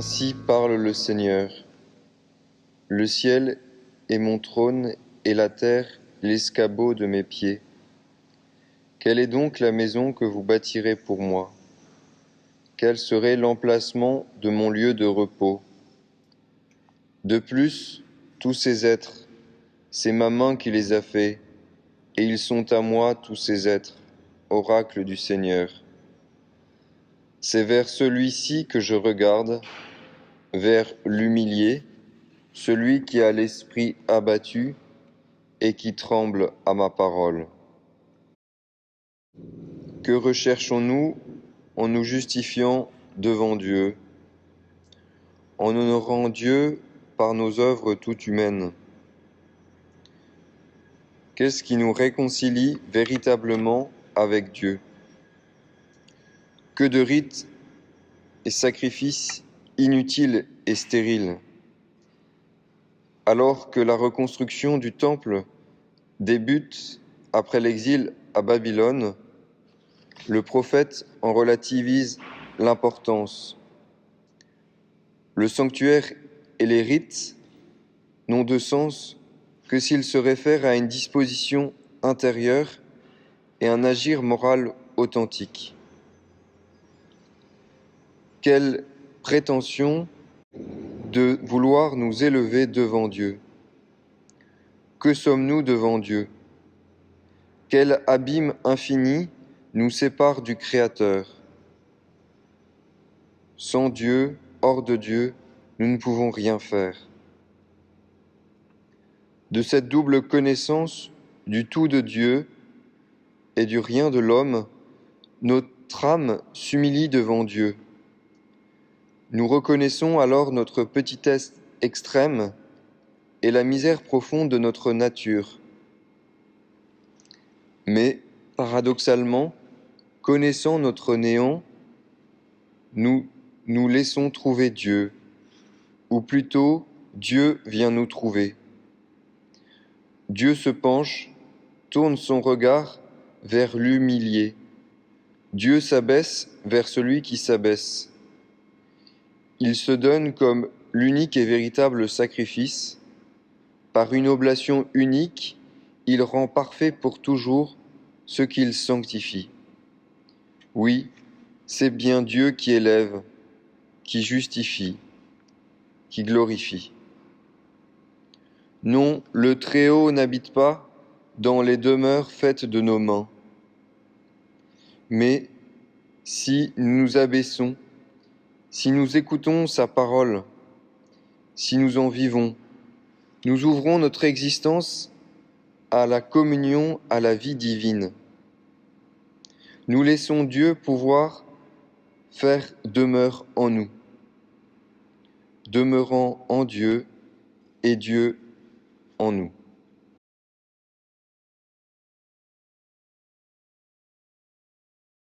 Ainsi parle le Seigneur. Le ciel est mon trône et la terre l'escabeau de mes pieds. Quelle est donc la maison que vous bâtirez pour moi? Quel serait l'emplacement de mon lieu de repos? De plus, tous ces êtres, c'est ma main qui les a faits, et ils sont à moi tous ces êtres, oracle du Seigneur. C'est vers celui-ci que je regarde, vers l'humilié, celui qui a l'esprit abattu et qui tremble à ma parole. Que recherchons-nous en nous justifiant devant Dieu, en honorant Dieu par nos œuvres toutes humaines? Qu'est-ce qui nous réconcilie véritablement avec Dieu? Que de rites et sacrifices inutiles et stériles, alors que la reconstruction du temple débute après l'exil à Babylone. Le prophète en relativise l'importance. Le sanctuaire et les rites n'ont de sens que s'ils se réfèrent à une disposition intérieure et un agir moral authentique. Quelle prétention de vouloir nous élever devant Dieu! Que sommes-nous devant Dieu? Quel abîme infini nous sépare du Créateur! Sans Dieu, hors de Dieu, nous ne pouvons rien faire. De cette double connaissance du tout de Dieu et du rien de l'homme, notre âme s'humilie devant Dieu. Nous reconnaissons alors notre petitesse extrême et la misère profonde de notre nature. Mais, paradoxalement, connaissant notre néant, nous nous laissons trouver Dieu, ou plutôt Dieu vient nous trouver. Dieu se penche, tourne son regard vers l'humilié. Dieu s'abaisse vers celui qui s'abaisse. Il se donne comme l'unique et véritable sacrifice. Par une oblation unique, il rend parfait pour toujours ce qu'il sanctifie. Oui, c'est bien Dieu qui élève, qui justifie, qui glorifie. Non, le Très-Haut n'habite pas dans les demeures faites de nos mains. Mais si nous nous abaissons, si nous écoutons sa parole, si nous en vivons, nous ouvrons notre existence à la communion, à la vie divine. Nous laissons Dieu pouvoir faire demeure en nous, demeurant en Dieu et Dieu en nous.